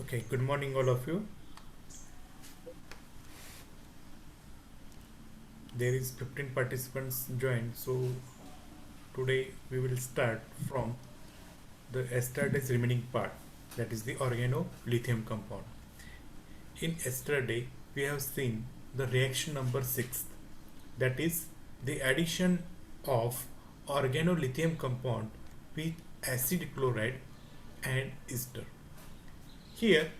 Okay, good morning, all of you. There is 15 participants joined, so today we will start from the yesterday's remaining part, that is the organolithium compound. In yesterday, we have seen the reaction number 6, that is the addition of organolithium compound with acid chloride and ester. Here,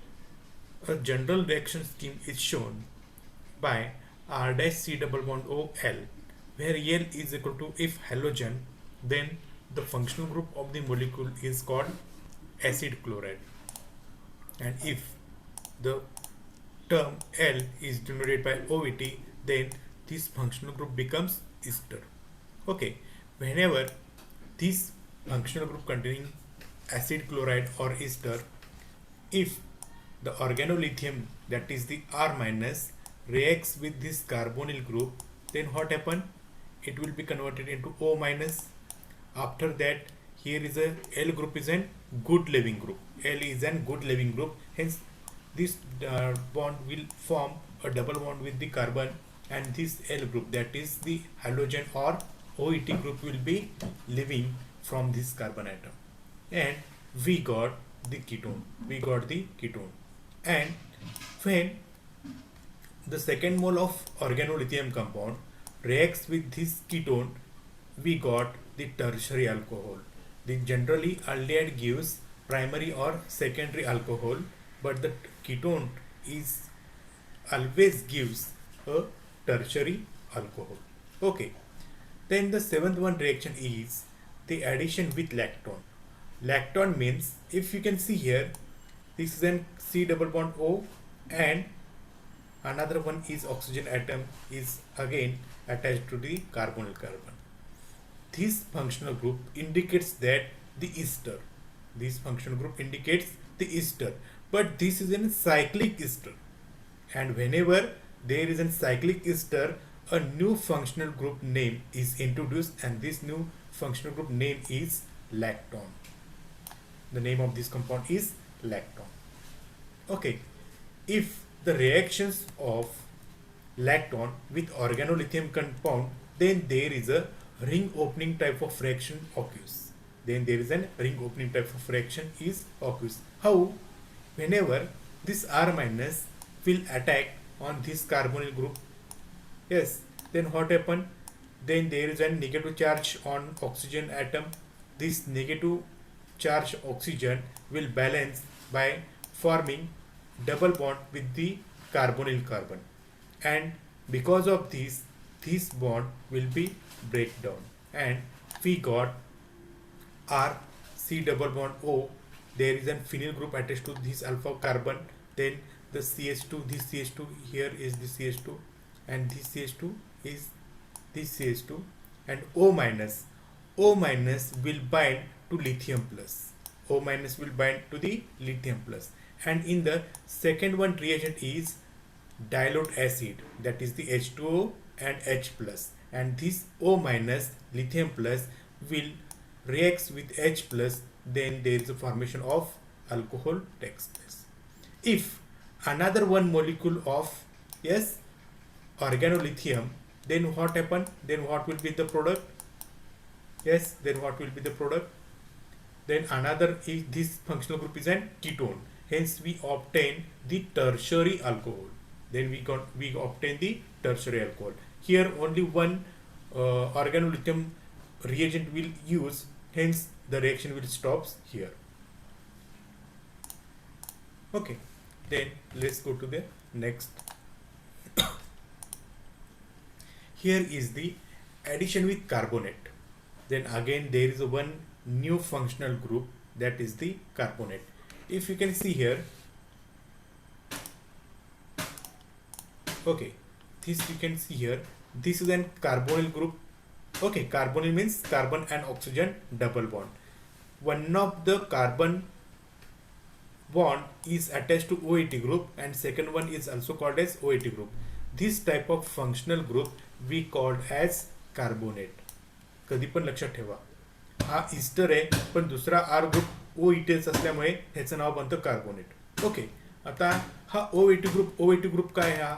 a general reaction scheme is shown by R dash C double bond O L, where L is equal to, if halogen, then the functional group of the molecule is called acid chloride, and if the term L is denoted by OET, then this functional group becomes ester. Okay, whenever this functional group containing acid chloride or ester, if the organolithium, that is the R minus, reacts with this carbonyl group, then what happen? It will be converted into O minus. After that, here is a L group is a good leaving group. L is a good leaving group. Hence, this bond will form a double bond with the carbon, and this L group, that is the halogen or OET group, will be leaving from this carbon atom, and we got the ketone. And when the second mole of organolithium compound reacts with this ketone, we got the tertiary alcohol. Generally aldehyde gives primary or secondary alcohol, but the ketone is always gives a tertiary alcohol. Okay. Then the seventh one reaction is the addition with lactone. Lactone means, if you can see here, this is an C double bond O, and another one is oxygen atom is again attached to the carbonyl carbon. This functional group indicates that the ester. This functional group indicates the ester, but this is a cyclic ester, and whenever there is a cyclic ester, a new functional group name is introduced, and this new functional group name is lactone. The name of this compound is lactone. Okay, if the reactions of lactone with organolithium compound, then there is a ring opening type of reaction occurs. How? Whenever this R minus will attack on this carbonyl group, yes, then what happen? Then there is a negative charge on oxygen atom. This negative charge oxygen will balance by forming double bond with the carbonyl carbon, and because of this bond will be breakdown, and we got R C double bond O. There is a phenyl group attached to this alpha carbon, then the CH2, this CH2, here is the CH2, and this CH2 is this CH2, and O minus will bind to lithium plus. O minus will bind to the lithium plus. And in the second one reagent is dilute acid, that is the H2O and H plus, and this O minus lithium plus will reacts with H plus, then there is a formation of alcohol takes place. If another one molecule of organolithium, then what happen? Then what will be the product? Then another is this functional group is an ketone. Hence we obtain the tertiary alcohol. Then we obtain the tertiary alcohol. Here only one organolithium reagent will use. Hence the reaction will stops here. Okay. Then let's go to the next. Here is the addition with carbonate. Then again there is one new functional group, that is the carbonate. If you can see here, okay, this you can see here, this is an carbonyl group. Okay, carbonyl means carbon and oxygen double bond. One of the carbon bond is attached to OET group, and second one is also called as OET group. This type of functional group we called as carbonate. कधी पण लक्षात ठेवा, हा Easter आहे पण दुसरा R group O इटेल्स असल्यामुळे ह्याचं नाव बनतं कार्बोनेट. ओके, आता हा O80 ग्रुप काय आहे? हा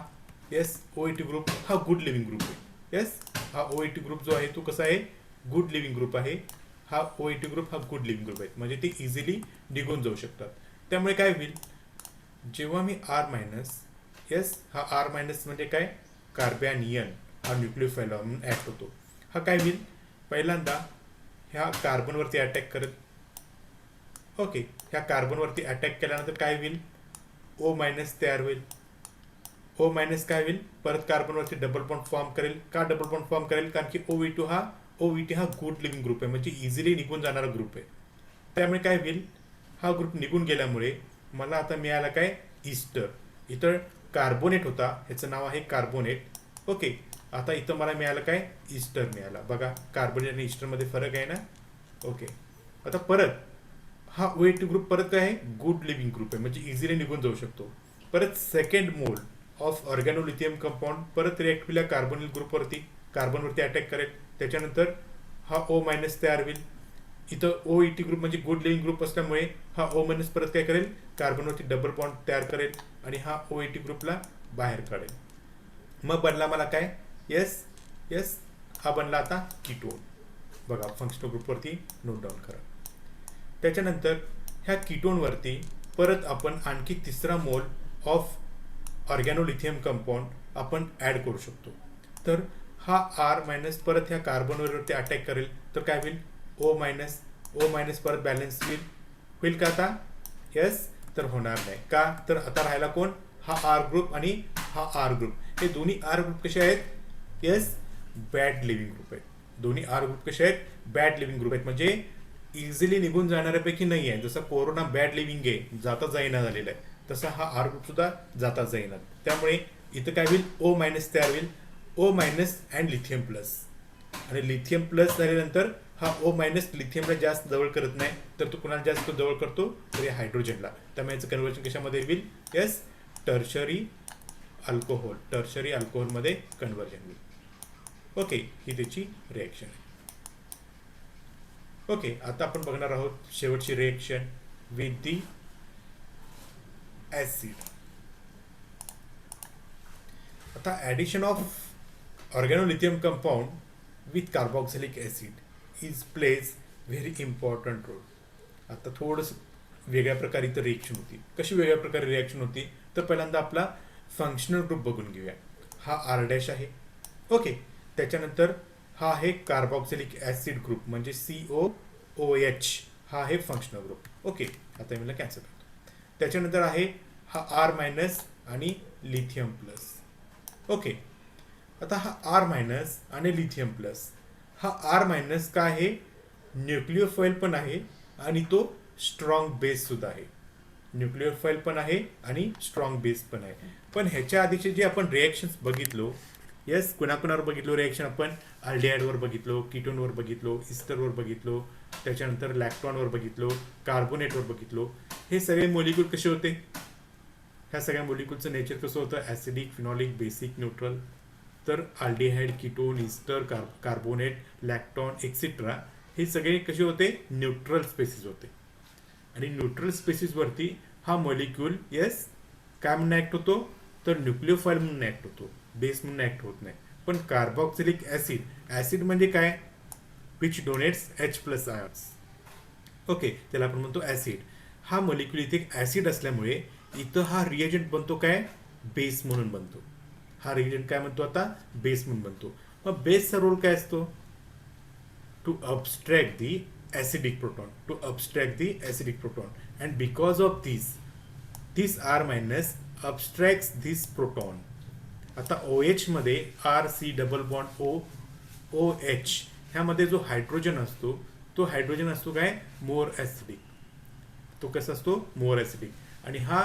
येस, O80 ग्रुप हा गुड लिव्हिंग ग्रुप आहे. येस, हा O80 ग्रुप जो आहे तो कसा आहे? गुड लिव्हिंग ग्रुप आहे. हा O80 ग्रुप हा गुड लिव्हिंग ग्रुप आहे, म्हणजे ते इझिली निघून जाऊ शकतात. त्यामुळे काय होईल, जेव्हा मी R मायनस, येस, हा R मायनस म्हणजे काय? कार्बॅनियन हा न्यूक्लियोफाइल म्हणून ऍक्ट होतो. हा काय होईल, पहिल्यांदा ह्या कार्बनवरती अटॅक करत, ओके, ह्या कार्बनवरती अटॅक केल्यानंतर काय होईल, O मायनस तयार होईल. O मायनस काय होईल, परत कार्बनवरती डबल बॉन्ड फॉर्म करेल. का डबल बॉन्ड फॉर्म करेल? कारण की OVT हा गुड लिव्हिंग ग्रुप आहे, म्हणजे इझिली निघून जाणारा ग्रुप आहे. त्यामुळे काय होईल, हा ग्रुप निघून गेल्यामुळे मला आता मिळाला काय? ईस्टर. इथं कार्बोनेट होता, ह्याचं नाव आहे कार्बोनेट. ओके, आता इथं मला मिळालं काय? ईस्टर मिळाला. बघा, कार्बोनेट आणि ईस्टरमध्ये फरक आहे ना. ओके, आता परत हा O80 ग्रुप परत काय आहे? गुड लिव्हिंग ग्रुप आहे, म्हणजे इझिली निघून जाऊ शकतो. परत second mole of organolithium compound परत रिॲक्ट होईल कार्बोनिल ग्रुपवरती, कार्बनवरती अटॅक करेल. त्याच्यानंतर हा O मायनस तयार होईल. इथं O80 ग्रुप म्हणजे गुड लिव्हिंग ग्रुप असल्यामुळे हा O मायनस परत काय करेल? कार्बनवरती डबल बॉन्ड तयार करेल आणि हा O80 ग्रुपला बाहेर काढेल. मग बनला मला काय? येस येस, हा बनला आता कीटोन. बघा, फंक्शनल ग्रुपवरती नोट डाऊन करा. त्याच्यानंतर ह्या कीटोनवरती परत आपण आणखी तिसरा मोल ऑफ ऑर्गॅनोलिथियम कंपाऊंड आपण ॲड करू शकतो. तर हा R मायनस परत ह्या कार्बनवरती अटॅक करेल, तर काय होईल? O मायनस परत बॅलन्स होईल का आता? येस, तर होणार नाही. का? तर आता राहिला कोण? हा R ग्रुप आणि हा R ग्रुप. हे दोन्ही R ग्रुप कसे आहेत? येस, बॅड लिव्हिंग ग्रुप आहेत. दोन्ही R ग्रुप कसे आहेत? बॅड लिव्हिंग ग्रुप आहेत, म्हणजे इझिली निघून जाणाऱ्यापैकी नाही आहे. जसं कोरोना बॅड लिव्हिंग आहे, जाता जाईना झालेला आहे, तसा हा R ग्रुप सुद्धा जाता जाईना. त्यामुळे इथं काय होईल? O मायनस तयार होईल. O minus and lithium plus, आणि लिथियम प्लस झाल्यानंतर हा O मायनस लिथियमला जास्त जवळ करत नाही, तर तो कुणाला जास्त जवळ करतो? तर या हायड्रोजनला. त्यामुळे याचं कन्व्हर्जन कशामध्ये होईल? येस, टर्शरी अल्कोहोलमध्ये कन्व्हर्जन होईल. ओके, ही त्याची रिॲक्शन आहे. ओके, आता आपण बघणार आहोत शेवटची रिॲक्शन विथ दी ॲसिड. आता addition of organolithium compound with carboxylic acid is plays very important role. आता थोडंसं वेगळ्या प्रकारे इथं रिॲक्शन होती. कशी वेगळ्या प्रकारे रिॲक्शन होती? तर पहिल्यांदा आपला फंक्शनल ग्रुप बघून घेऊया. हा R' आहे. ओके, त्याच्यानंतर हा आहे कार्बॉक्सिलिक ॲसिड ग्रुप, म्हणजे COOH हा आहे फंक्शनल ग्रुप. ओके, आता मी कॅन्सल करतो. त्याच्यानंतर आहे हा R मायनस आणि लिथियम प्लस. ओके, आता हा R मायनस आणि लिथियम प्लस, हा R मायनस काय आहे? न्यूक्लियोफाइल पण आहे आणि तो स्ट्रॉंग बेस सुद्धा आहे. न्यूक्लियोफाइल पण आहे आणि स्ट्रॉंग बेस पण आहे. पण ह्याच्या आधीचे जे आपण रिॲक्शन्स बघितलो, येस, कुणाकुणावर बघितलो रिॲक्शन आपण? अल्डिहाइडवर बघितलो, कीटोनवर बघितलो, इस्टरवर बघितलो, त्याच्यानंतर लॅक्टॉनवर बघितलो, कार्बोनेटवर बघितलो. हे सगळे मॉलिक्यूल कसे होते? ह्या सगळ्या मॉलिक्यूलचं नेचर कसं होतं? Acidic, phenolic, basic, neutral. तर aldehyde, ketone, ester, carbonate, lactone etcetera हे सगळे कसे होते? न्यूट्रल स्पेसिस होते. आणि न्यूट्रल स्पेसिसवरती हा मॉलिक्यूल, येस, काय म्हणून ॲक्ट होतो? तर न्यूक्लियोफाइल म्हणून ॲक्ट होतो, बेस म्हणून ॲक्ट होत नाही. पण कार्बॉक्सिलिक ॲसिड म्हणजे काय? Which donates H+ ions. Okay, त्याला आपण म्हणतो ॲसिड. हा मॉलिक्यूल इथे ॲसिड असल्यामुळे इथं हा रिएजंट बनतो काय? बेस म्हणून बनतो. हा रिएजंट काय म्हणतो आता? बेस म्हणून बनतो. मग बेसचा रोल काय असतो? To abstract the acidic proton, and because of this R minus abstracts this proton. आता OH मध्ये RC डबल बॉन्ड OH ह्यामध्ये जो हायड्रोजन असतो, तो हायड्रोजन असतो काय? मोर ॲसिडिक. तो कसा असतो? मोर ॲसिडिक. आणि हा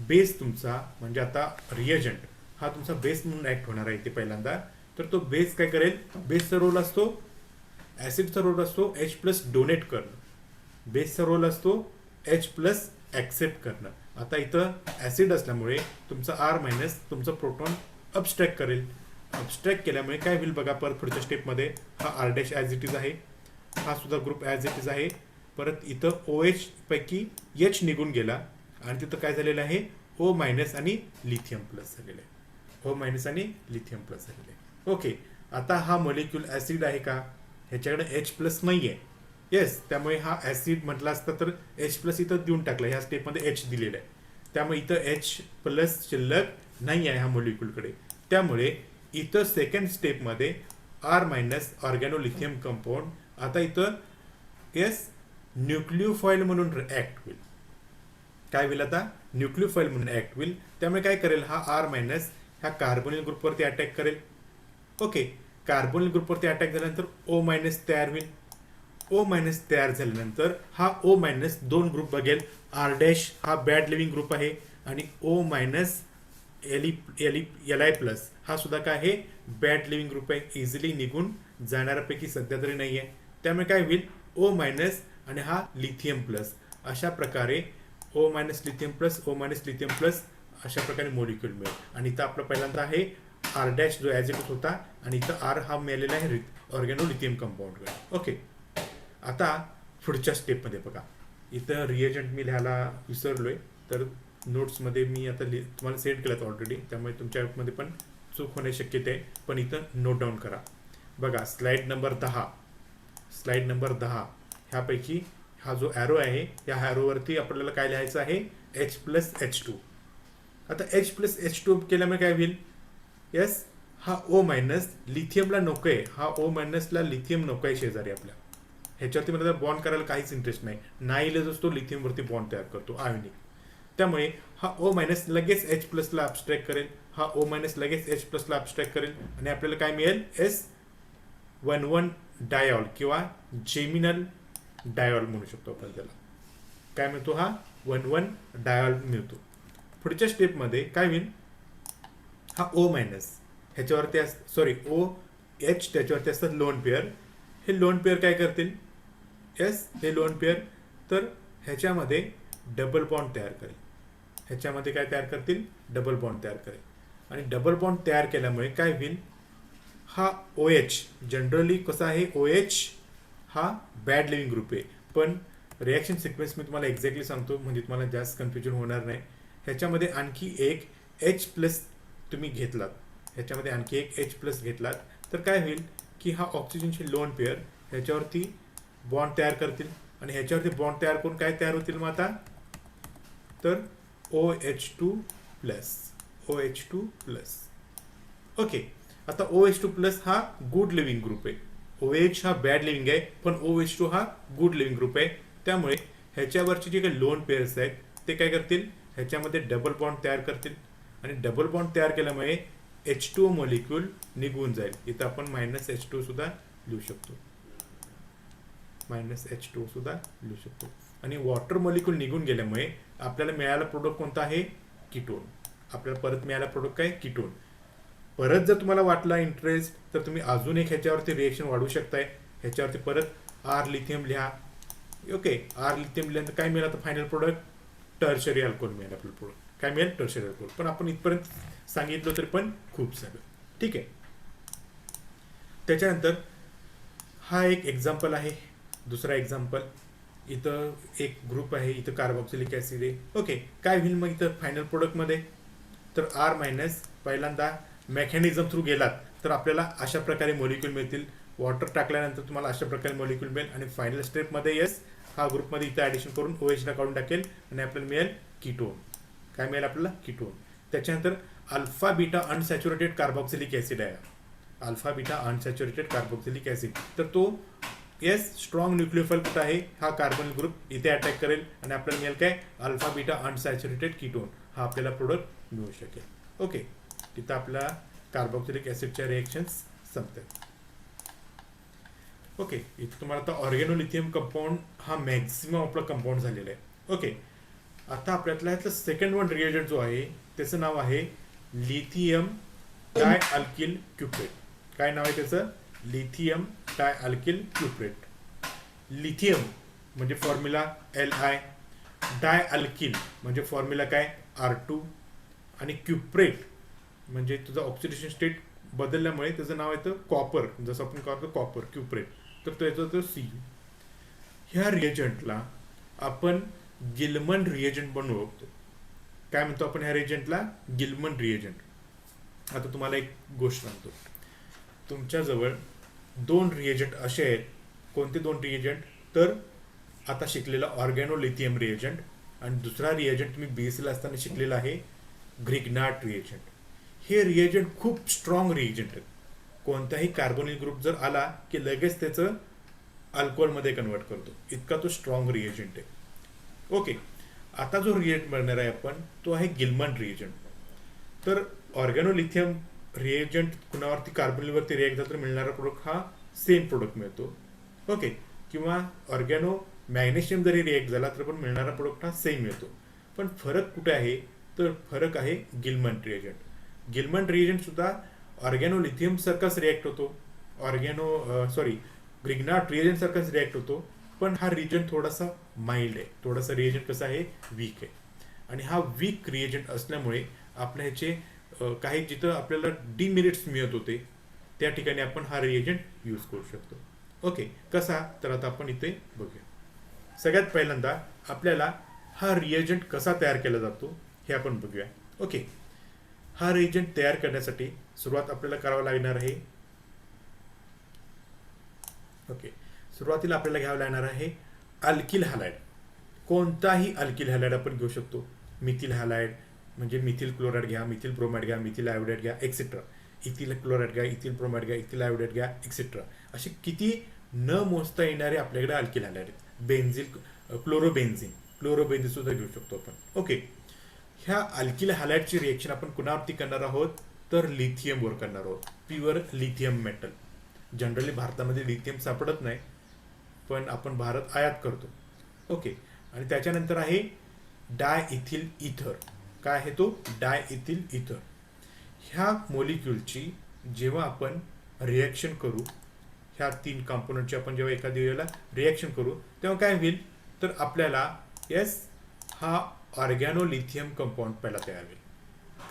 बेस तुमचा, म्हणजे आता रिएजंट हा तुमचा बेस म्हणून ऍक्ट होणार आहे इथे पहिल्यांदा. तर तो बेस काय करेल? बेसचा रोल असतो, ॲसिडचा रोल असतो H+ डोनेट करणं, बेसचा रोल असतो H+ ॲक्सेप्ट करणं. आता इथं ॲसिड असल्यामुळे तुमचा R मायनस तुमचा प्रोटॉन अबस्ट्रॅक्ट करेल. अबस्ट्रॅक्ट केल्यामुळे काय होईल बघा, परत पुढच्या स्टेपमध्ये हा R' ॲज इट इज आहे, हा सुद्धा ग्रुप ॲज इट इज आहे. परत इथं OH पैकी H निघून गेला आणि तिथं काय झालेलं आहे? O मायनस आणि लिथियम प्लस झालेलं आहे. O मायनस आणि लिथियम प्लस झालेलं आहे. ओके, आता हा मॉलिक्यूल ऍसिड आहे का? ह्याच्याकडे H प्लस नाही आहे. येस, त्यामुळे हा ऍसिड म्हटला असता तर H प्लस इथं देऊन टाकला. ह्या स्टेपमध्ये H दिलेला आहे, त्यामुळे इथं H प्लस शिल्लक नाही आहे ह्या मॉलिक्यूलकडे. त्यामुळे इथं सेकंड स्टेपमध्ये R मायनस ऑर्गॅनोलिथियम कंपाऊंड आता इथं येस न्यूक्लिओफाईल म्हणून ऍक्ट होईल. काय होईल आता? न्यूक्लिओफाईल म्हणून ऍक्ट होईल. त्यामुळे काय करेल, हा R मायनस ह्या कार्बोनिल ग्रुपवरती अटॅक करेल. ओके, कार्बोनिल ग्रुपवरती अटॅक झाल्यानंतर O मायनस तयार होईल. O मायनस तयार झाल्यानंतर हा O मायनस दोन ग्रुप बघेल. R डॅश हा बॅड लिव्हिंग ग्रुप आहे आणि O मायनस Li प्लस हा सुद्धा काय आहे? बॅड लिव्हिंग ग्रुप आहे. इझिली निघून जाणाऱ्यापैकी सध्या तरी नाही आहे. त्यामुळे काय होईल, O मायनस आणि हा लिथियम प्लस अशा प्रकारे O minus lithium plus O minus lithium plus अशा प्रकारे मॉलिक्यूल मिळेल. आणि इथं आपला पहिल्यांदा आहे R डॅश जो ॲज इट होता आणि इथं R हा मिळालेला आहे ऑर्गॅनोलिथियम कंपाऊंड. ओके, आता पुढच्या स्टेपमध्ये बघा, इथं रिएजंट मी लिहायला विसरलोय, तर नोट्समध्ये मी आता तुम्हाला सेंड केलं ऑलरेडी, त्यामुळे तुमच्यामध्ये पण चूक होण्याची शक्यता आहे. पण इथं नोट डाऊन करा. बघा स्लाइड नंबर 10 ह्यापैकी हा जो ॲरो आहे या ॲरोवरती आपल्याला काय लिहायचं आहे? H plus H2. आता H प्लस H2 केल्यामुळे काय होईल? येस, हा O मायनस लिथियमला नको आहे. हा O मायनसला लिथियम नको आहे शेजारी आपल्या. ह्याच्यावरती मला बॉन्ड करायला काहीच इंटरेस्ट नाही. नाईलाज असतो लिथियमवरती बॉन्ड तयार करतो आयोनिक. त्यामुळे हा O मायनस लगेच H प्लसला अबस्ट्रॅक्ट करेल. हा O मायनस लगेच H प्लसला अबस्ट्रॅक्ट करेल आणि आपल्याला काय मिळेल? S11 डायॉल किंवा जेमिनल डायॉल म्हणू शकतो आपण त्याला. काय मिळतो? हा 11 डायॉल मिळतो. पुढच्या स्टेपमध्ये काय होईल? हा O मायनस ह्याच्यावरती OH त्याच्यावरती असतात लोन पेअर. हे लोन पेअर काय करतील? हे लोन पेअर तर ह्याच्यामध्ये डबल बॉन्ड तयार करेल. ह्याच्यामध्ये काय तयार करतील? डबल बॉन्ड तयार करेल. आणि डबल बॉन्ड तयार केल्यामुळे काय होईल? हा OH जनरली कसा आहे? OH हा बॅड लिव्हिंग ग्रुप आहे, पण रिॲक्शन सिक्वेन्स मी तुम्हाला एक्झॅक्टली सांगतो म्हणजे तुम्हाला जास्त कन्फ्युजन होणार नाही. ह्याच्यामध्ये आणखी एक H प्लस तुम्ही घेतलात, ह्याच्यामध्ये आणखी एक H प्लस घेतलात तर काय होईल की हा ऑक्सिजनचे लोन पेअर ह्याच्यावरती बॉन्ड तयार करतील आणि ह्याच्यावरती बॉन्ड तयार करून काय तयार होतील मग आता? तर OH2 प्लस. ओके, आता OH2 प्लस हा गुड लिव्हिंग ग्रुप आहे. OH हा बॅड लिव्हिंग आहे, पण OH2 हा गुड लिव्हिंग ग्रुप आहे. त्यामुळे ह्याच्यावरचे जे काही लोन पेअर्स आहेत ते काय करतील? ह्याच्यामध्ये डबल बॉन्ड तयार करतील आणि डबल बॉन्ड तयार केल्यामुळे H2O मॉलिक्यूल निघून जाईल. इथं आपण -H2 सुद्धा लिहू शकतो. -H2 सुद्धा लिहू शकतो. आणि वॉटर मॉलिक्यूल निघून गेल्यामुळे आपल्याला मिळाला प्रोडक्ट कोणता आहे? कीटोन. आपल्याला परत मिळाला प्रोडक्ट काय? कीटोन. परत जर तुम्हाला वाटला इंटरेस्ट तर तुम्ही अजून एक ह्याच्यावरती रिएक्शन वाढवू शकताय. ह्याच्यावरती परत R लिथियम लिहा. ओके, R लिथियम लिहिल्यानंतर काय मिळालं? तर फायनल प्रोडक्ट टर्शरी अल्कोहोल मिळेल. आपलं प्रोडक्ट काय मिळेल? Tertiary alcohol. पण आपण इथपर्यंत सांगितलं तरी पण खूप सगळं ठीक आहे. त्याच्यानंतर हा एक एक्झाम्पल आहे. दुसरा एक्झाम्पल, इथं एक ग्रुप आहे, इथं कार्बोक्सिलिक ॲसिड आहे. ओके, काय होईल मग इथं फायनल प्रोडक्टमध्ये? तर R मायनस पहिल्यांदा मेकॅनिझम थ्रू गेलात तर आपल्याला अशा प्रकारे मॉलिक्यूल मिळतील. वॉटर टाकल्यानंतर तुम्हाला अशा प्रकारे मॉलिक्यूल मिळेल आणि फायनल स्टेपमध्ये येस हा ग्रुपमध्ये इथं ॲडिशन करून OH ला काढून टाकेल आणि आपल्याला मिळेल कीटोन. काय मिळेल आपल्याला? कीटोन. त्याच्यानंतर alpha beta unsaturated carboxylic acid आहे. Alpha beta unsaturated carboxylic acid, तर तो येस स्ट्रॉंग न्यूक्लियोफाईल कुठं आहे? हा कार्बन ग्रुप इथे अटॅक करेल आणि आपल्याला मिळेल काय? Alpha beta unsaturated ketone. हा आपल्याला प्रोडक्ट मिळू शकेल. ओके, तिथं आपल्या कार्बोक्सिलिक ॲसिडच्या रिएक्शन्स संपतात. ओके, इथं तुम्हाला आता ऑर्गॅनोलिथियम कंपाऊंड हा मॅक्झिमम आपला कंपाऊंड झालेला आहे. ओके, आता आपल्यातला ह्यातलं सेकंड वन रिएजंट जो आहे त्याचं नाव आहे लिथियम डायअल्किल क्युप्रेट. काय नाव आहे त्याचं? लिथियम डायअल्किल क्युप्रेट. लिथियम म्हणजे फॉर्म्युला Li, डायअल्किल म्हणजे फॉर्म्युला काय? R2 आणि क्युप्रेट म्हणजे तुझं ऑक्सिडेशन स्टेट बदलल्यामुळे त्याचं नाव येतं कॉपर. जसं आपण करतो कॉपर क्युप्रेट, तर त्याचं तो Cu. ह्या रिएजंटला आपण गिलमन रिएजंट म्हणून ओळखतो. काय म्हणतो आपण ह्या रिएजंटला? गिलमन रिएजंट. आता तुम्हाला एक गोष्ट सांगतो. तुमच्याजवळ दोन रिएजंट असे आहेत. कोणते दोन रिएजंट? तर आता शिकलेला ऑर्गॅनोलिथियम रिएजंट आणि दुसरा रिएजंट तुम्ही बीएससीला असताना शिकलेला आहे ग्रिग्नार्ड रिएजंट. हे रिएजंट खूप स्ट्रॉंग रिएजंट आहेत. कोणताही कार्बोनिल ग्रुप जर आला की लगेच त्याचं अल्कोहोलमध्ये कन्वर्ट करतो, इतका तो स्ट्रॉंग रिएजंट आहे. ओके, आता जो रिएजंट बनणार आहे आपण तो आहे गिलमन रिएजंट. तर ऑर्गॅनोलिथियम रिएजंट कुणावरती कार्बोनिलवरती रिएक्ट झाला तर मिळणारा प्रोडक्ट हा सेम प्रोडक्ट मिळतो. ओके, किंवा ऑर्गॅनो मॅग्नेशियम जरी रिएक्ट झाला तर पण मिळणारा प्रोडक्ट हा सेम मिळतो. पण फरक कुठे आहे? तर फरक आहे गिलमन रिएजंट. गिलमन रिएजंट सुद्धा ऑर्गॅनोलिथियम सारखाच रिएक्ट होतो, ग्रिग्नार्ड रिएजंट सारखाच रिएक्ट होतो. पण हा रिएजंट थोडासा माइल्ड आहे, थोडासा रिएजंट कसा आहे? वीक आहे. आणि हा वीक रिएजंट असल्यामुळे आपल्या ह्याचे काही जिथं आपल्याला डिमेरिट्स मिळत होते त्या ठिकाणी आपण हा रिएजंट यूज करू शकतो. ओके, कसा? तर आता आपण इथे बघूया. सगळ्यात पहिल्यांदा आपल्याला हा रिएजंट कसा तयार केला जातो हे आपण बघूया. ओके, हा रिएजंट तयार करण्यासाठी सुरुवात आपल्याला करावं लागणार आहे. ओके, सुरुवातीला आपल्याला घ्यावं लागणार आहे अल्किल हॅलाइड. कोणताही अल्किल हॅलाइड आपण घेऊ शकतो. मिथिल हॅलाइड म्हणजे मिथिल क्लोराईड घ्या, मिथिल ब्रोमाइड घ्या, मिथिल आयोडाइड घ्या, एक्सेट्रा. इथिल क्लोराईड घ्या, इथिल ब्रोमाइड घ्या, इथिल आयोडाइड घ्या, एक्सेट्रा. असे किती न मोजता येणारे आपल्याकडे अल्किल हॅलाइड आहेत. बेन्झिल, क्लोरोबेन्झिन सुद्धा घेऊ शकतो आपण. ओके, ह्या अल्किल हॅलाइडची रिएक्शन आपण कुणावरती करणार आहोत? तर लिथियमवर करणार आहोत. Pure lithium metal. जनरली भारतामध्ये लिथियम सापडत नाही, पण आपण भारत आयात करतो. ओके, आणि त्याच्यानंतर आहे डायइथिल इथर. काय आहे तो? डायइथिल इथर. ह्या मोलिक्युलची जेव्हा आपण रिएक्शन करू, ह्या तीन कंपोनंटची आपण जेव्हा एखाद्या वेळेला रिएक्शन करू तेव्हा काय होईल? तर आपल्याला हा ऑर्गॅनोलिथियम कंपाऊंड पहिला तयार होईल.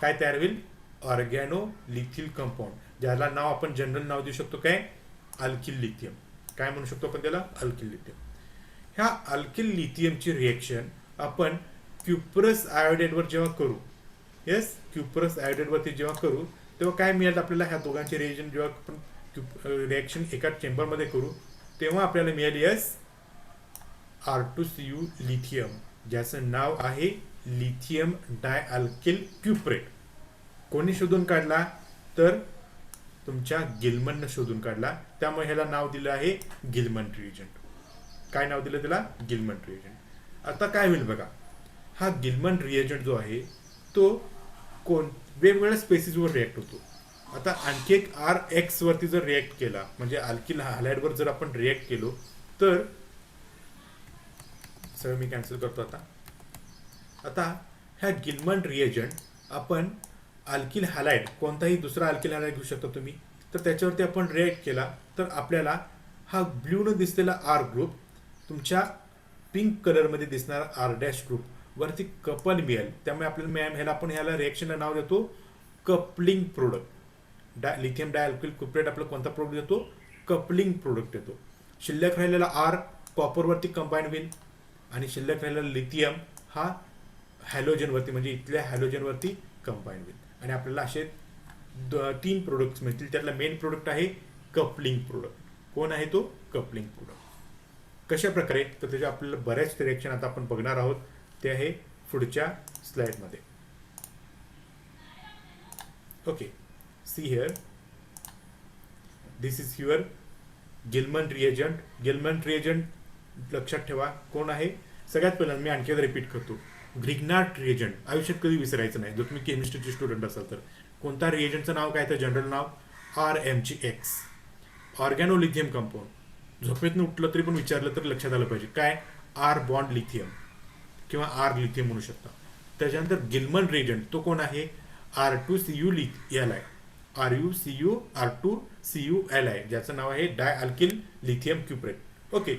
काय तयार होईल? ऑर्गॅनोलिथिल कंपाऊंड, ज्याला नाव आपण जनरल नाव देऊ शकतो काय? Alkyl lithium. काय म्हणू शकतो आपण त्याला? Alkyl lithium. ह्या अल्किल लिथियमची रिएक्शन आपण क्युप्रस आयोडाइडवर जेव्हा करू, क्युप्रस आयोडाइडवरती जेव्हा करू तेव्हा काय मिळेल आपल्याला? ह्या दोघांचे रिएक्शन जेव्हा आपण रिएक्शन एका चेंबरमध्ये करू तेव्हा आपल्याला मिळेल R2CU लिथियम, ज्याचं नाव आहे लिथियम डायअल्किल क्युप्रेट. कोणी शोधून काढला? तर तुमच्या गिलमननं शोधून काढला. त्यामुळे ह्याला नाव दिलं आहे गिलमन रिएजंट. काय नाव दिलं त्याला? गिलमन रिएजंट. आता काय होईल बघा, हा गिलमन रिएजंट जो आहे तो वेगवेगळ्या स्पेसिसवर रिएक्ट होतो. आता आणखी एक RX वरती जर रिएक्ट केला, म्हणजे अल्किल हॅलाइडवर जर आपण रिएक्ट केलो तर सगळं मी कॅन्सल करतो. आता ह्या गिलमन रिएजंट आपण अल्किल हॅलाइड, कोणताही दुसरा अल्किल हॅलाइड घेऊ शकता तुम्ही, तर त्याच्यावरती आपण रिएक्ट केला तर आपल्याला हा ब्ल्यूनं दिसलेला R ग्रुप तुमच्या पिंक कलरमध्ये दिसणारा R' ग्रुप वरती कपल मिळेल. त्यामुळे आपल्याला ह्याला रिएक्शनला नाव देतो कपलिंग प्रोडक्ट. लिथियम डायअल्किल क्युप्रेट आपला कोणता प्रोडक्ट देतो? कपलिंग प्रोडक्ट देतो. शिल्लक राहिलेला R कॉपरवरती कंबाईन होईल आणि शिल्लक राहिलेला लिथियम हा हॅलोजनवरती म्हणजे इथल्या हॅलोजनवरती कंबाईन होईल आणि आपल्याला असे 3 प्रोडक्ट्स मिळतील. त्यातला मेन प्रोडक्ट आहे कपलिंग प्रोडक्ट. कोण आहे तो? Coupling product. कशा प्रकारे? तर त्याच्या आपल्याला बऱ्याच रिएक्शन आता आपण बघणार आहोत. ते आहे पुढच्या स्लाइडमध्ये. Okay, see here, this is your Gilman reagent. Gilman reagent लक्षात ठेवा कोण आहे. सगळ्यात पहिल्यांदा मी आणखी रिपीट करतो, ग्रिग्नार्ड रिएजंट आयुष्यात कधी विसरायचं नाही. जर तुम्ही केमिस्ट्रीचे स्टुडंट असाल तर. कोणता रिएजंटचं नाव काय? तर जनरल नाव RMgX. ऑर्गॅनोलिथियम कंपाऊंड. झोपेतनं उठलं तरी पण विचारलं तर लक्षात आलं पाहिजे काय? R बॉन्ड लिथियम किंवा R लिथियम म्हणू शकता. त्याच्यानंतर गिलमन रिएजंट तो कोण आहे? R2CU Li, R2CU Li, ज्याचं नाव आहे डायअल्किल लिथियम क्युप्रेट. ओके,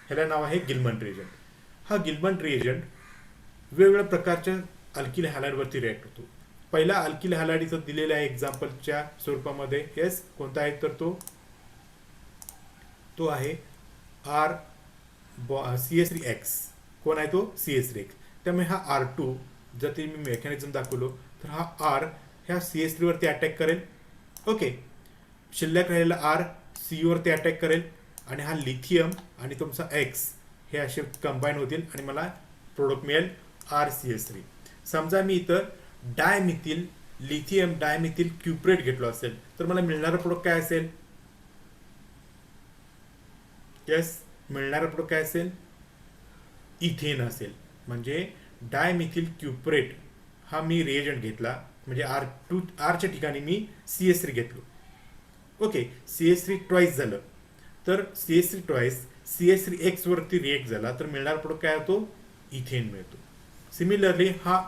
ह्याला नाव आहे गिलमन रिएजंट. हा गिलमन रिएजंट वेगवेगळ्या प्रकारच्या अल्किल हॅलाइडवरती रिएक्ट होतो. पहिला अल्किल हॅलाइड इथं दिलेला आहे एक्झाम्पलच्या स्वरूपामध्ये. कोणता आहे? तर तो आहे CH3X. कोण आहे तो? CH3X. त्यामुळे हा R2 जर ते मी मेकॅनिझम दाखवलो तर हा आर ह्या CS3 वरती अटॅक करेल. ओके, शिल्लक राहिलेला आर सी वरती अटॅक करेल आणि हा लिथियम आणि तुमचा एक्स हे असे कंबाईन होतील आणि मला प्रोडक्ट मिळेल RCS3. समजा मी इथं डायमिथिल लिथियम डायमिथिल क्युप्रेट घेतलो असेल तर मला मिळणारा प्रोडक्ट काय असेल? यस, मिळणारा प्रोडक्ट काय असेल? इथेन असेल. म्हणजे डायमिथिल क्युप्रेट हा मी रिएजंट घेतला, म्हणजे आरच्या ठिकाणी मी CS3 घेतलो. ओके, CS3 ट्वाईस झालं तर CS3 ट्वाईस CS3X वरती रिएक्ट झाला तर मिळणारा प्रोडक्ट काय होतो? इथेन मिळतो. सिमिलरली हा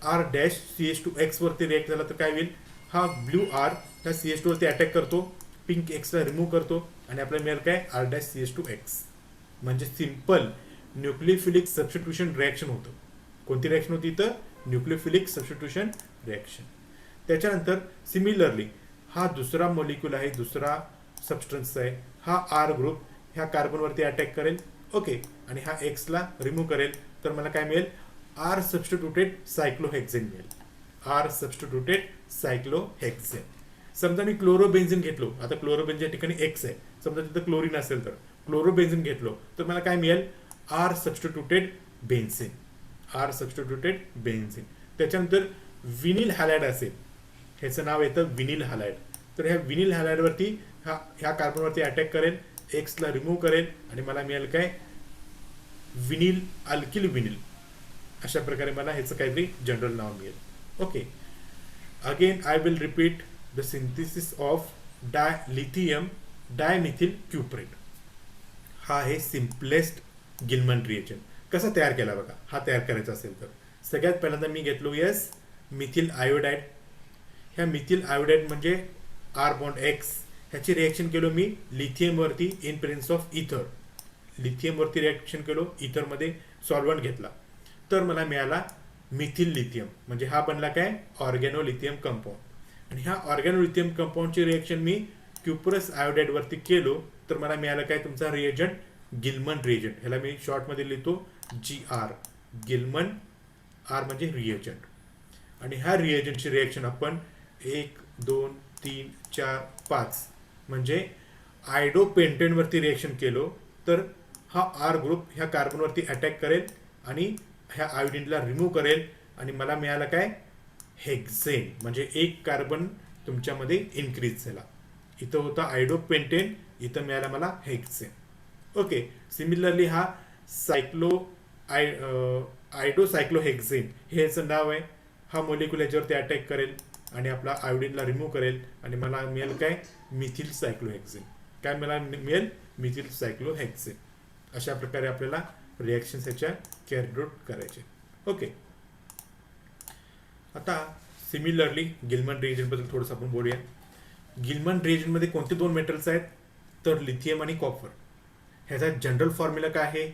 R डॅश CH2X वरती रिएक्ट झाला तर काय होईल? हा ब्ल्यू आर त्या CH2 वरती अटॅक करतो, पिंक एक्सला रिमूव्ह करतो आणि आपल्याला मिळेल काय? R dash CH2X. म्हणजे सिंपल न्यूक्लियोफिलिक सबस्टिट्यूशन रिॲक्शन होतं. कोणती रिॲक्शन होती इथं? Nucleophilic substitution reaction. त्याच्यानंतर सिमिलरली हा दुसरा मॉलिक्यूल आहे, दुसरा सबस्टन्स आहे, हा आर ग्रुप ह्या कार्बनवरती अटॅक करेल. ओके, आणि हा एक्सला रिमूव्ह करेल तर मला काय मिळेल? आर सबस्टिट्यूटेड सायक्लोहेक्झेन मिळेल. R substituted cyclohexane. समजा मी क्लोरोबेन्झिन घेतलो, आता क्लोरोबेन्झिन ठिकाणी एक्स आहे, समजा तिथं क्लोरीन असेल तर क्लोरोबेन्झिन घेतलो तर मला काय मिळेल? R substituted benzene. R substituted benzene. त्याच्यानंतर विनिल हॅलाइड असेल, ह्याचं नाव येतं विनिल हॅलाइड, तर ह्या विनिल हॅलाइडवरती ह्या कार्बनवरती अटॅक करेल, एक्सला रिमूव्ह करेल आणि मला मिळेल काय? Vinyl alkyl vinyl. अशा प्रकारे मला ह्याचं काहीतरी जनरल नाव मिळेल. Okay, again I will repeat the synthesis of lithium dimethyl cuprate. हा आहे सिम्पलेस्ट गिलमन रिएजंट. कसा तयार केला बघा, हा तयार करायचा असेल तर सगळ्यात पहिल्यांदा मी घेतलो यस मिथिल आयोडाईड. ह्या मिथिल आयोडाईड म्हणजे आर बॉन्ड एक्स, ह्याची रिएक्शन केलो मी लिथियमवरती इन प्रेझेन्स ऑफ इथर. लिथियमवरती रिएक्शन केलो, इथरमध्ये सॉल्व्हंट घेतला तर मला मिळाला मिथिल लिथियम. म्हणजे हा बनला काय? ऑर्गॅनोलिथियम कंपाऊंड. आणि ह्या ऑर्गॅनोलिथियम कंपाऊंडची रिएक्शन मी क्युप्रस आयोडाईडवरती केलो तर मला मिळालं काय? तुमचा रिएजंट गिलमन रिएजंट. ह्याला मी शॉर्टमध्ये लिहितो GR. गिलमन, आर म्हणजे रिएजंट. आणि ह्या रिएजंटची रिएक्शन आपण 1 2 3 4 5 म्हणजे आयडोपेंटेनवरती रिएक्शन केलो तर हा आर ग्रुप ह्या कार्बनवरती अटॅक करेल आणि ह्या आयोडीनला रिमूव्ह करेल आणि मला मिळालं काय? हेक्झेन. म्हणजे एक कार्बन तुमच्यामध्ये इन्क्रीज झाला. इथं होता आयडोपेंटेन, इथं मिळाला मला हेक्झेन. ओके, सिमिलरली हा आयडोसायक्लोहेक्झेन हे याचं नाव आहे. हा मोलिक्युल याच्यावरती अटॅक करेल आणि आपला आयोडीनला रिमूव्ह करेल आणि मला मिळेल काय? मिथिल सायक्लोहेक्झेन. काय मला मिळेल? मिथिल सायक्लोहेक्झेन. अशा प्रकारे आपल्याला रिॲक्शन्स ह्याच्या कॅरी आउट करायचे. ओके, आता सिमिलरली गिलमन रिएजंटबद्दल थोडंसं आपण बोलूया. गिलमन रिएजंटमध्ये कोणते दोन मेटल्स आहेत? तर लिथियम आणि कॉपर. ह्याचा जनरल फॉर्म्युला काय आहे?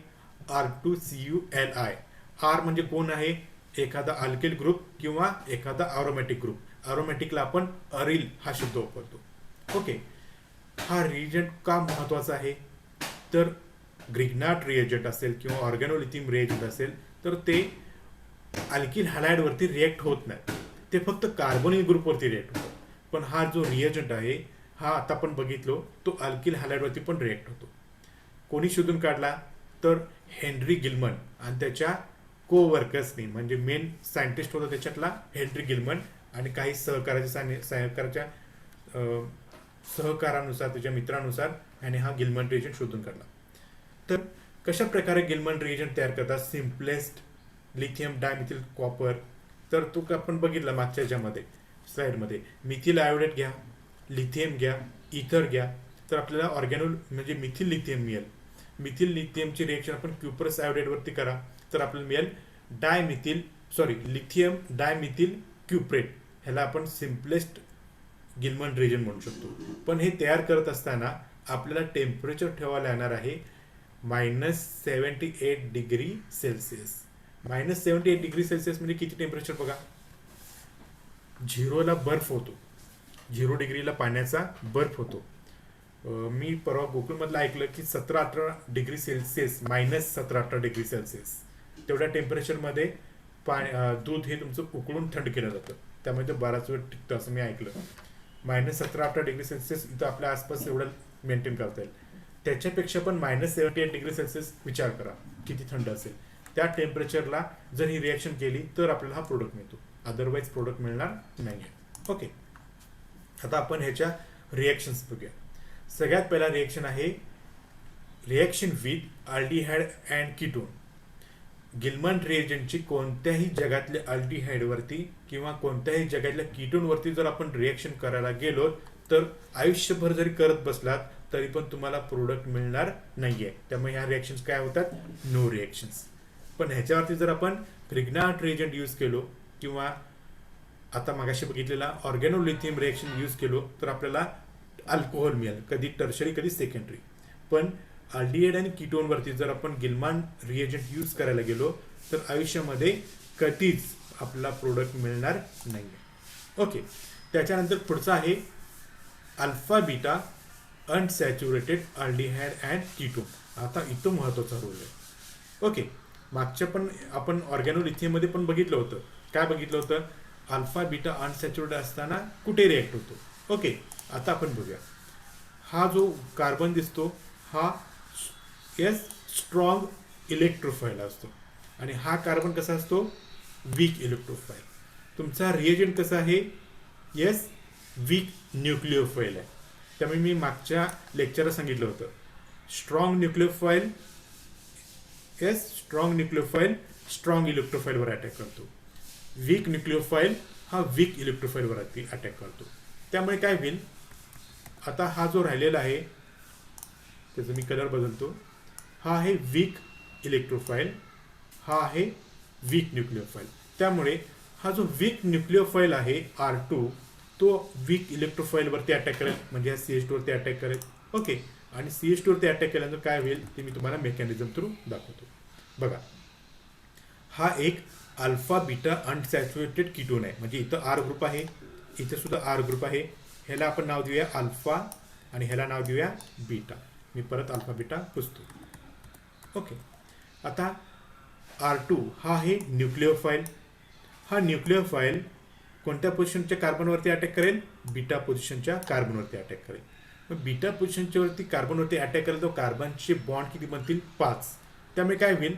R2CuLi. आर म्हणजे कोण आहे? एखादा अल्किल ग्रुप किंवा एखादा अरोमॅटिक ग्रुप. अरोमॅटिकला आपण अरिल हा शब्द वापरतो. ओके, हा रिएजंट का महत्वाचा आहे? तर ग्रिग्नाट रिएजंट असेल किंवा ऑर्गॅनोलिथियम रिएजंट असेल तर ते अल्किल हॅलाइडवरती रिएक्ट होत नाही, ते फक्त कार्बोनिल ग्रुपवरती रिएक्ट होतं. पण हा जो रिएजंट आहे हा आता आपण बघितलो तो अल्किल हॅलाइडवरती पण रिएक्ट होतो. कोणी शोधून काढला? तर हेनरी गिलमन आणि त्याच्या कोवर्कर्सनी, म्हणजे मेन सायंटिस्ट होता त्याच्यातला हेनरी गिलमन आणि काही सहकाराच्या सहकारानुसार त्याच्या मित्रानुसार ह्याने हा गिलमन रिएजंट शोधून काढला. तर कशा प्रकारे गिलमन रिएजंट तयार करतात? Simplest lithium dimethyl copper. तर तो आपण बघितला मागच्या ह्याच्यामध्ये स्लाइडमध्ये. मिथिल आयोडेट घ्या, लिथियम घ्या, इथर घ्या तर आपल्याला ऑर्गॅनोल म्हणजे मिथिल लिथियम मिळेल. मिथिल लिथियमची रिएक्शन आपण क्युप्रस आयोडेटवरती करा तर आपल्याला मिळेल लिथियम डायमिथिल क्युप्रेट. ह्याला आपण सिम्पलेस्ट गिलमन रिएजंट म्हणू शकतो. पण हे तयार करत असताना आपल्याला टेम्परेचर ठेवायला येणार आहे -78 डिग्री सेल्सिअस. -78 डिग्री सेल्सिअस म्हणजे किती टेम्परेचर बघा? 0ला बर्फ होतो, 0 डिग्रीला पाण्याचा बर्फ होतो. मी परवा गोकुळमधलं ऐकलं की 17-18 डिग्री सेल्सिअस -17-18 डिग्री सेल्सिअस तेवढ्या टेम्परेचरमध्ये दूध हे तुमचं उकळून थंड केलं जातं, त्यामुळे ते बराच वेळ टिकतं असं मी ऐकलं. -17-18 डिग्री सेल्सिअस इथं आपल्या आसपास एवढं मेंटेन करता येईल. त्याच्यापेक्षा पण -78 डिग्री सेल्सिअस विचार करा किती थंड असेल. त्या टेम्परेचरला जर ही रिॲक्शन केली तर आपल्याला हा प्रोडक्ट मिळतो, अदरवाईज प्रोडक्ट मिळणार नाही आहे. ओके, आता आपण ह्याच्या रिॲक्शन्स बघूया. सगळ्यात पहिला रिॲक्शन आहे reaction with aldehyde and ketone. Gilman रिएजंटची कोणत्याही जगातल्या अल्डिहाइडवरती किंवा कोणत्याही जगातल्या कीटोनवरती जर आपण रिॲक्शन करायला गेलो तर आयुष्यभर जरी करत बसलात तरी पण तुम्हाला प्रोडक्ट मिळणार नाहीये. त्यामुळे ह्या रिॲक्शन्स काय होतात, नो रिॲक्शन्स. पण ह्याच्यावरती जर आपण प्रिग्नांट रिएजंट यूज केलो किंवा आता मागाशी बघितलेला ऑर्गॅनोलिथियम रिॲक्शन यूज केलो तर आपल्याला अल्कोहोल मिळेल, कधी टर्शरी कधी सेकंडरी. पण अल्डिहाइड आणि कीटोनवरती जर आपण गिलमान रिएजंट यूज करायला गेलो तर आयुष्यामध्ये कधीच आपल्याला प्रोडक्ट मिळणार नाही. ओके, त्याच्यानंतर पुढचा आहे alpha beta unsaturated aldehyde and ketone. आता इथं महत्वाचा रोल आहे. ओके, मागच्या पण आपण ऑर्गॅनोलिथियममध्ये पण बघितलं होतं. काय बघितलं होतं, अल्फा बीटा अनसॅच्युरेटेड असताना कुठे रिॲक्ट होतो. ओके, आता आपण बघूया. हा जो कार्बन दिसतो हा स्ट्रॉंग इलेक्ट्रोफाईल असतो आणि हा कार्बन कसा असतो, वीक इलेक्ट्रोफाईल. तुमचा रिएजंट कसा आहे, वीक न्यूक्लिओफाईल आहे. त्यामुळे मी मागच्या लेक्चरला सांगितलं होतं स्ट्रॉंग न्यूक्लिओफाईल स्ट्रॉंग इलेक्ट्रोफाईलवर अटॅक करतो. वीक न्यूक्लिओफाईल हा वीक इलेक्ट्रोफाईलवर अटॅक करतो. त्यामुळे काय होईल, आता हा जो राहिलेला आहे त्याचा मी कलर बदलतो. हा आहे वीक इलेक्ट्रोफाईल, हा आहे वीक न्यूक्लिओफाईल. त्यामुळे हा जो वीक न्यूक्लिओफाईल आहे R2 तो वीक इलेक्ट्रोफाईलवरती अटॅक करेल, म्हणजे या CH2 वरती अटॅक करेल. ओके, आणि CH2 वरती अटॅक केल्यानंतर काय होईल ते मी तुम्हाला मेकॅनिझम थ्रू दाखवतो. बघा, हा एक अल्फा बीटा अनसॅच्युरेटेड कीटोन आहे, म्हणजे इथं R ग्रुप आहे, इथं सुद्धा R ग्रुप आहे. ह्याला आपण नाव देऊया अल्फा आणि ह्याला नाव देऊया बीटा. मी परत अल्फा बीटा पुसतो. ओके, आता R2 हा आहे न्यूक्लिओफाईल. हा न्यूक्लिओफाईल कोणत्या पोझिशनच्या कार्बनवरती अटॅक करेल, बीटा पोझिशनच्या कार्बनवरती अटॅक करेल. मग बीटा पोझिशनच्या वरती कार्बनवरती अटॅक करेल तो कार्बनचे बॉन्ड किती बनतील, 5. त्यामुळे काय होईल,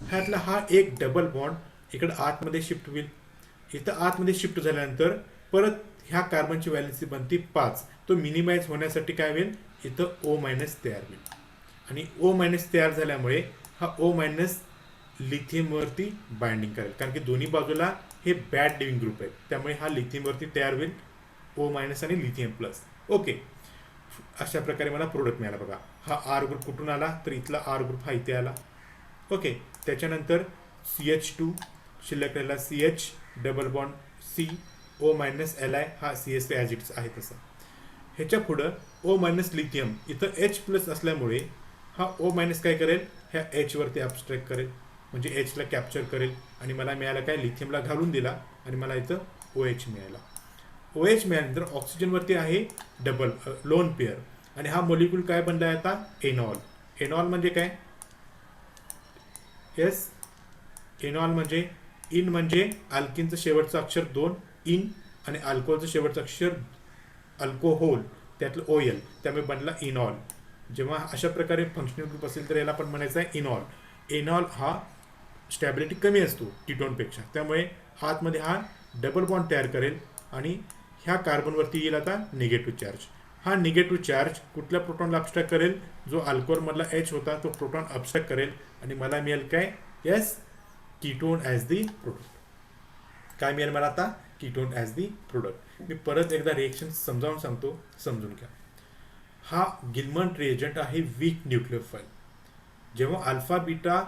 ह्यातला हा एक डबल बॉन्ड इकडे आतमध्ये शिफ्ट होईल. इथं आतमध्ये शिफ्ट झाल्यानंतर परत ह्या कार्बनची व्हॅलेन्सी बनते 5. तो मिनिमाइज होण्यासाठी काय होईल, इथं O- तयार होईल आणि O- तयार झाल्यामुळे हा O- लिथियमवरती बाइंडिंग करेल, कारण की दोन्ही बाजूला हे बॅड लिव्हिंग ग्रुप आहेत. त्यामुळे हा लिथियमवरती तयार होईल, O- आणि लिथियम प्लस. ओके, अशा प्रकारे मला प्रोडक्ट मिळाला. बघा, हा R ग्रुप कुठून आला, तर इथला R ग्रुप हा इथे आला. ओके, त्याच्यानंतर CH2 शिल्लक राहिला, CH double bond C O- Li हा CH ॲज इट्स आहे तसा. ह्याच्या पुढं O- लिथियम, इथं H प्लस असल्यामुळे हा O- काय करेल, ह्या H वरती ॲब्स्ट्रॅक्ट करेल, म्हणजे H ला कॅप्चर करेल आणि मला मिळाला काय, लिथियमला घालून दिला आणि मला इथं OH मिळाला. OH मिळाल्यानंतर ऑक्सिजनवरती आहे डबल लोन पेअर आणि हा मोलिक्यूल काय बनला आहे आता, एनॉल. एनॉल म्हणजे काय, एनॉल म्हणजे इन म्हणजे अल्किनचं शेवटचं अक्षर 2 इन आणि अल्कोहलचं शेवटचं अक्षर अल्कोहोल, त्यातलं OL, त्यामुळे बनला इनॉल. जेव्हा अशा प्रकारे फंक्शनल ग्रुप असेल तर याला आपण म्हणायचं आहे इनॉल. एनॉल हा स्टॅबिलिटी कमी असतो कीटोनपेक्षा, त्यामुळे आतमध्ये हा डबल बॉन्ड तयार करेल आणि ह्या कार्बनवरती येईल आता निगेटिव्ह चार्ज. हा निगेटिव्ह चार्ज कुठल्या प्रोटॉनला अब्स्ट्रॅक्ट करेल, जो अल्कोहलमधला H होता तो प्रोटॉन अब्स्ट्रॅक्ट करेल आणि मला मिळेल काय, कीटोन ॲज दी प्रोडक्ट. काय मिळेल मला आता, कीटोन ॲज दी प्रोडक्ट. मी परत एकदा रिएक्शन समजावून सांगतो, समजून घ्या. हा गिलमन रिएजंट आहे वीक न्यूक्लिओफाईल. जेव्हा अल्फा बीटा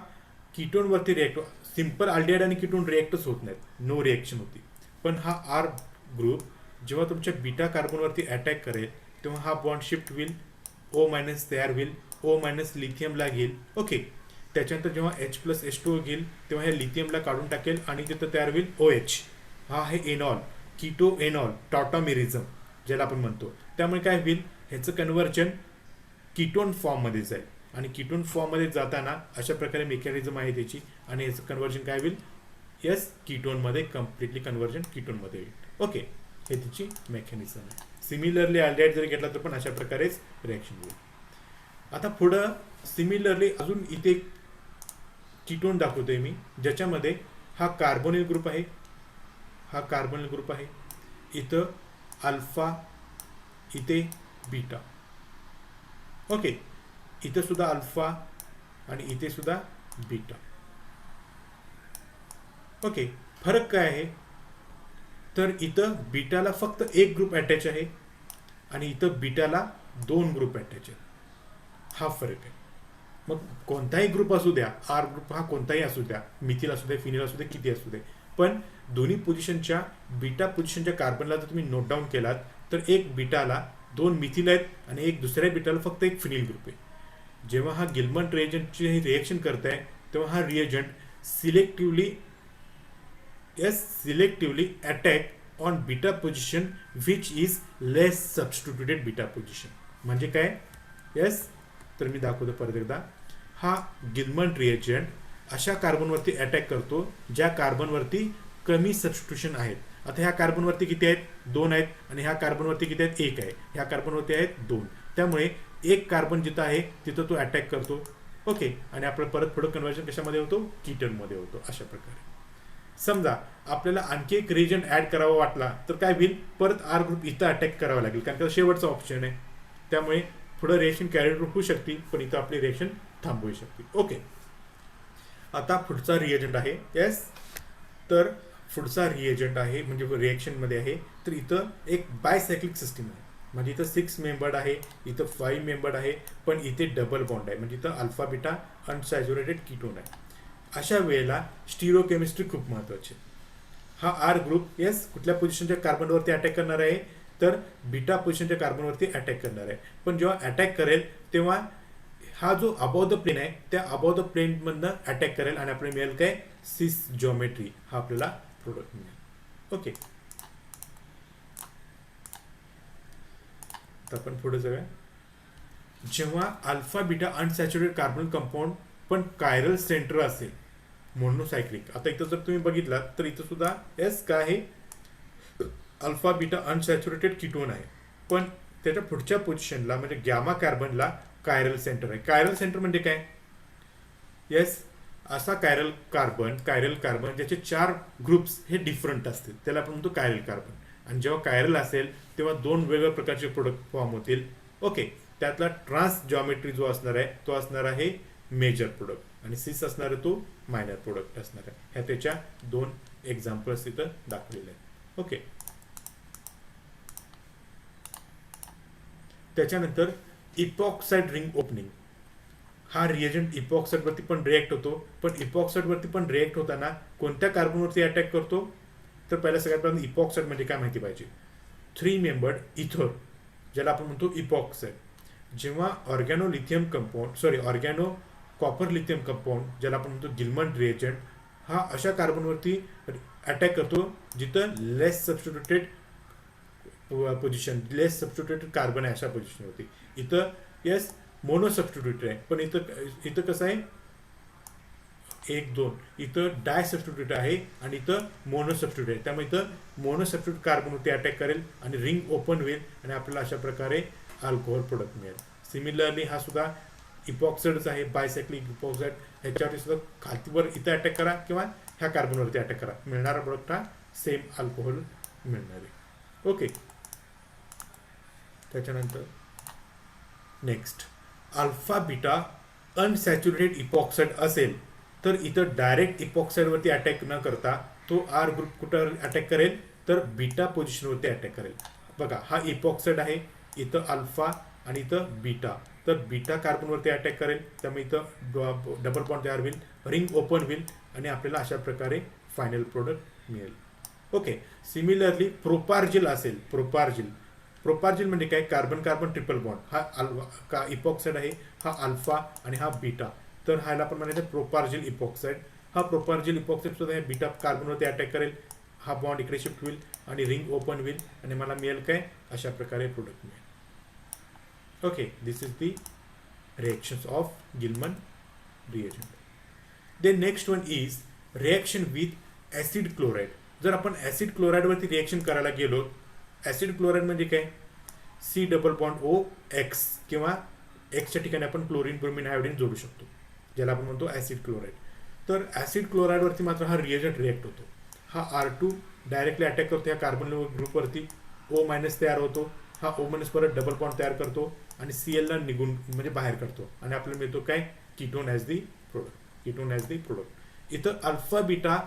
कीटोनवरती रिॲक्ट, सिंपल अल्डिहाइड आणि कीटोन रिॲक्टच होत नाहीत, नो रिॲक्शन होती. पण हा R ग्रुप जेव्हा तुमच्या बीटा कार्बनवरती अटॅक करेल तेव्हा हा बॉन्ड शिफ्ट होईल, O- तयार होईल, O- लिथियमला घेईल. ओके, त्याच्यानंतर जेव्हा H+H2O घेईल तेव्हा ह्या लिथियमला काढून टाकेल आणि तिथं तयार होईल OH. हा आहे एनॉल, कीटो एनॉल टॉटामेरिझम ज्याला आपण म्हणतो. त्यामुळे काय होईल, ह्याचं कन्व्हर्जन कीटोन फॉर्ममध्ये जाईल आणि कीटोन फॉर्ममध्ये जाताना अशा प्रकारे मेकॅनिझम आहे त्याची आणि ह्याचं कन्व्हर्जन काय होईल, यस कीटोनमध्ये कम्प्लिटली कन्व्हर्जन कीटोनमध्ये येईल. ओके, हे तिची मेकॅनिझम आहे. सिमिलरली अल्डिहाइड जरी घेतला तर पण अशा प्रकारेच रिॲक्शन होईल. आता पुढं सिमिलरली अजून इथे कीटोन दाखवतोय मी, ज्याच्यामध्ये हा कार्बोनिल ग्रुप आहे, हा कार्बोनिल ग्रुप आहे, इथं अल्फा, इथे बीटा. ओके, इथे सुद्धा अल्फा आणि इथे सुद्धा बीटा. ओके, फरक काय आहे तर इथं बीटाला फक्त एक ग्रुप अटॅच आहे आणि इथं बीटाला 2 ग्रुप अटॅच आहे. हा फरक आहे. मग कोणताही ग्रुप असू द्या, आर ग्रुप हा कोणताही असू द्या, मिथिल असू दे, फिनिल असू दे, किती असू दे, पण दोन्ही पोझिशनच्या बीटा पोझिशनच्या कार्बनला जर तुम्ही नोट डाऊन केलात तर एक बीटाला 2 मिथिल आहेत आणि एक दुसऱ्या बीटाला फक्त एक फिनिल ग्रुप आहे. जेव्हा हा गिलमन रिएजंटची हे रिएक्शन करत आहे तेव्हा हा reagent selectively attack on beta position which is less substituted beta position. म्हणजे काय? येस, तर मी दाखवतो परत एकदा. हा गिलमन रिएजंट अशा कार्बनवरती अटॅक करतो ज्या कार्बनवरती कमी सबस्टिट्यूशन आहेत. आता ह्या कार्बनवरती किती आहेत? 2 आहेत. आणि ह्या कार्बनवरती किती आहेत? 1 आहे. ह्या कार्बनवरती आहेत 2. त्यामुळे एक कार्बन जिथं आहे तिथं तो अटॅक करतो. ओके, आणि आपलं परत पुढं कन्व्हर्जन कशामध्ये होतो? कीटनमध्ये होतो. अशा प्रकारे समजा आपल्याला आणखी एक रिएजंट ऍड करावा वाटला तर काय होईल? परत आर ग्रुप इथं अटॅक करावा लागेल, कारण का शेवटचा ऑप्शन आहे. त्यामुळे पुढं रिएक्शन कॅरी होऊ शकते, पण इथं आपली रिएक्शन थांबवू शकते. ओके, आता पुढचा रिएजंट आहे. येस, तर पुढचा रिएजंट आहे म्हणजे रिएक्शनमध्ये आहे, तर इथं एक बायसायक्लिक सिस्टीम आहे. म्हणजे इथं 6 मेंबर्ड आहे, इथं 5 मेंबर्ड आहे, पण इथे डबल बॉन्ड आहे. म्हणजे इथं अल्फा बीटा अनसॅच्युरेटेड कीटोन आहे. अशा वेळेला स्टिरोकेमिस्ट्री खूप महत्त्वाची. हा आर ग्रुप येस कुठल्या पोझिशनच्या कार्बनवरती अटॅक करणार आहे? तर बीटा पोझिशनच्या कार्बनवरती अटॅक करणार आहे. पण जेव्हा अटॅक करेल तेव्हा हा जो अबाव द प्लेन आहे त्या अबाव द प्लेन मधनं अटॅक करेल आणि आपल्याला मिळेल काय? सिस जॉमेट्री. हा आपल्याला प्रोडक्ट मिळेल. ओके, तर आपण पुढे जाऊया. जेव्हा alpha beta unsaturated carbon compound पण कायरल सेंटर असेल, मोनोसायक्लिक. आता इथं जर तुम्ही बघितलात तर इथं सुद्धा एस काय आहे? अल्फा बीटा अनसॅच्युरेटेड कीटोन आहे, पण त्याच्या पुढच्या पोझिशनला म्हणजे गॅमा कार्बनला कायरल सेंटर आहे. कायरल सेंटर म्हणजे काय? येस, असा कायरल कार्बन ज्याचे 4 ग्रुप्स हे डिफरंट असतील त्याला आपण म्हणतो कायरल कार्बन. आणि जेव्हा कायरल असेल तेव्हा 2 वेगवेगळ्या प्रकारचे प्रोडक्ट फॉर्म होतील. ओके, त्यातला ट्रान्स जॉमेट्री जो असणार आहे तो असणार आहे मेजर प्रोडक्ट आणि सिस असणार आहे तो मायनर प्रोडक्ट असणार आहे. ह्या त्याच्या 2 एक्झाम्पल्स इथं दाखवलेले आहेत. ओके, त्याच्यानंतर इपॉक्साइड रिंग ओपनिंग. हा रिएजंट इपॉक्साइड वरती पण रिएक्ट होतो, पण इपॉक्साइड वरती पण रिएक्ट होताना कोणत्या कार्बनवरती अटॅक करतो? तर पहिल्या सगळ्यात पहिल्यांदा इपॉक्साइड म्हणजे काय माहिती पाहिजे. 3 मेंबर्ड इथर, ज्याला आपण म्हणतो इपॉक्साइड. जेव्हा ऑर्गॅनो कॉपर लिथियम कंपाऊंड, ज्याला आपण म्हणतो गिलमन रिएजंट, हा अशा कार्बनवरती अटॅक करतो जिथं लेस सबस्टिट्युटेड कार्बन आहे अशा पोझिशनवरती. इथं येस मोनो सबस्टिट्यूट आहे, पण इथं कसं आहे? 1 2. इथं डाय सबस्टिट्यूट आहे आणि इथं मोनो सबस्टिट्यूट आहे. त्यामुळे इथं मोनो सबस्टिट्यूट कार्बनवरती अटॅक करेल आणि रिंग ओपन होईल आणि आपल्याला अशा प्रकारे अल्कोहोल प्रोडक्ट मिळेल. सिमिलरली हा सुद्धा इपॉक्साइडच आहे, बायसायक्लिक इपॉक्साइड. ह्याच्यावरती सुद्धा खालतीवर इथं अटॅक करा किंवा ह्या कार्बनवरती अटॅक करा, मिळणारा प्रोडक्ट हा सेम अल्कोहोल मिळणार आहे. ओके, त्याच्यानंतर next alpha beta unsaturated epoxide असेल तर इथं डायरेक्ट इपॉक्साइडवरती अटॅक न करता तो आर ग्रुप कुठं अटॅक करेल? तर बीटा पोझिशनवरती अटॅक करेल. बघा, हा इपॉक्साइड आहे, इथं अल्फा आणि इथं बीटा. तर बीटा कार्बनवरती अटॅक करेल, त्यामुळे इथं डबल बॉन्ड तयार होईल, रिंग ओपन होईल आणि आपल्याला अशा प्रकारे फायनल प्रोडक्ट मिळेल. ओके, सिमिलरली प्रोपार्जिल असेल, प्रोपार्जिल म्हणजे काय? Carbon carbon triple bond. हा इपॉक्साइड आहे, हा अल्फा आणि हा बीटा. तर ह्याला आपण म्हणायचं प्रोपार्जिल इपॉक्साइड. हा प्रोपार्जिल इपॉक्साइड सुद्धा हे बीटा कार्बनवरती अटॅक करेल, हा बॉन्ड इकडे शिफ्ट होईल आणि रिंग ओपन होईल आणि मला मिळेल काय? अशा प्रकारे प्रोडक्ट मिळेल. Okay, this is the reactions of Gilman reagent. Then next one is reaction with acid chloride. जर आपण ॲसिड क्लोराईडवरती रिॲक्शन करायला गेलो, ॲसिड क्लोराईड म्हणजे काय, C double bond O X, किंवा एक्सच्या ठिकाणी आपण क्लोरीन ब्रोमीन आयोडीन जोडू शकतो, ज्याला आपण म्हणतो ॲसिड क्लोराईड. तर ॲसिड क्लोराईडवरती मात्र हा रिएजंट रिॲक्ट होतो. हा R2 डायरेक्टली अटॅक करतो या कार्बन ग्रुपवरती, O मायनस तयार होतो, हा O मायनस परत डबल बॉन्ड तयार करतो आणि Cl ला निघून म्हणजे बाहेर करतो आणि आपल्याला मिळतो काय, ketone as the product. Ketone as the product. इथं alpha beta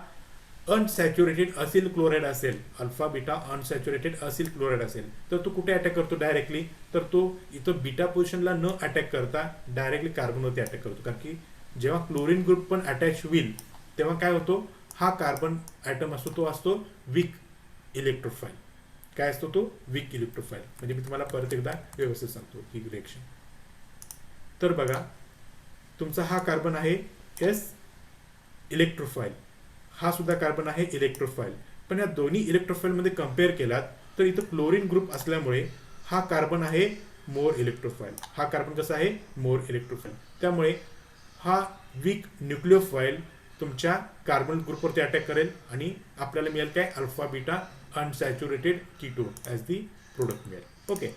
unsaturated acyl chloride असेल, alpha beta unsaturated acyl chloride असेल, तर तो कुठे अटॅक करतो डायरेक्टली, तर तो इथं बीटा पोझिशनला न अटॅक करता डायरेक्टली कार्बनवरती अटॅक करतो. कारण की जेव्हा क्लोरीन ग्रुप पण अटॅच होईल तेव्हा काय होतो, हा कार्बन ॲटम असतो तो असतो वीक इलेक्ट्रोफाईल. काय असतो तो, वीक इलेक्ट्रोफाईल. म्हणजे मी तुम्हाला परत एकदा व्यवस्थित सांगतो ही रिएक्शन. तर बघा, तुमचा हा कार्बन आहे एस इलेक्ट्रोफाईल, हा सुद्धा कार्बन आहे इलेक्ट्रोफाईल. पण या दोन्ही इलेक्ट्रोफाईल मध्ये कम्पेअर केलात तर इथं क्लोरीन ग्रुप असल्यामुळे हा कार्बन आहे मोर इलेक्ट्रोफाईल. हा कार्बन कसा आहे, मोर इलेक्ट्रोफाईल. त्यामुळे हा वीक न्यूक्लिओफाईल तुमच्या कार्बन ग्रुपवरती अटॅक करेल आणि आपल्याला मिळेल काय, alpha beta unsaturated ketone as the product मिळेल. ओके.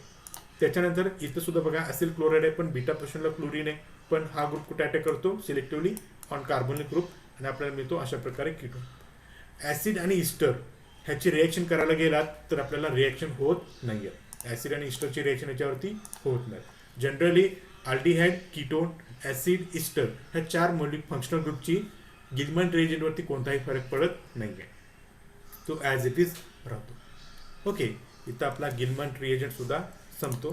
त्याच्यानंतर इथं सुद्धा बघा ॲसिड क्लोराईड आहे, पण बीटा पोझिशनला क्लोरीन आहे, पण हा ग्रुप कुठे अटॅक करतो, सिलेक्टिव्हली ऑन कार्बोनिक ग्रुप, आणि आपल्याला मिळतो अशा प्रकारे कीटोन. ॲसिड आणि इस्टर ह्याची रिएक्शन करायला गेलात तर आपल्याला रिएक्शन होत नाहीये. ॲसिड आणि इस्टरची रिएक्शन याच्यावरती होत नाही. Generally aldehyde, ketone, acid, ester ह्या 4 मॉलिक्युलर फंक्शनल ग्रुपची गिलमन रिएजंटवरती कोणताही फरक पडत नाहीये, तो ॲज इट इज राहतो. ओके. इथं आपला गिलमन रिएजंट सुद्धा संपतो.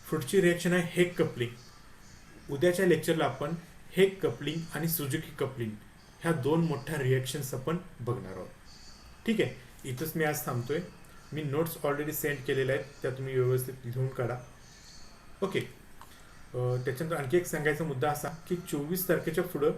पुढची रिएक्शन आहे हेग कपलिंग. उद्याच्या लेक्चरला आपण हेग कपलिंग आणि सुझुकी कपलिंग ह्या 2 मोठ्या रिएक्शन्स आपण बघणार आहोत. ठीक आहे. इथंच मी आज थांबतोय. मी नोट्स ऑलरेडी सेंड केलेल्या आहेत, त्या तुम्ही व्यवस्थित लिहून काढा. ओके. त्याच्यानंतर आणखी एक सांगायचा मुद्दा असा की 24 तारखेच्या पुढं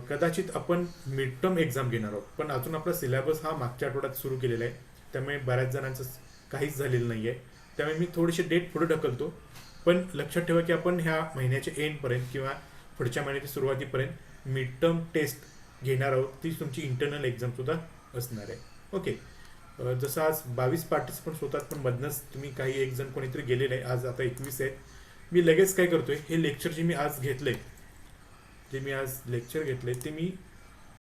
कदाचित आपण मिड टर्म एक्झाम घेणार आहोत, पण अजून आपला सिलेबस हा मागच्या आठवड्यात सुरू केलेला आहे, त्यामुळे बऱ्याच जणांचं काहीच झालेलं नाही आहे. त्यामुळे मी थोडीशी डेट पुढे ढकलतो. पण लक्षात ठेवा की आपण ह्या महिन्याच्या एंडपर्यंत किंवा पुढच्या महिन्याच्या सुरुवातीपर्यंत मिड टर्म टेस्ट घेणार आहोत. ती तुमची इंटरनल एक्झाम सुद्धा असणार आहे. ओके. जसं आज 22 पार्टिसिपंट्स होतात, पण मधनंच तुम्ही काही एक जण कोणीतरी गेलेलं आहे, आज आता 21 आहेत. मी लगेच काय करतोय, हे लेक्चर जे मी आज घेतले ते मी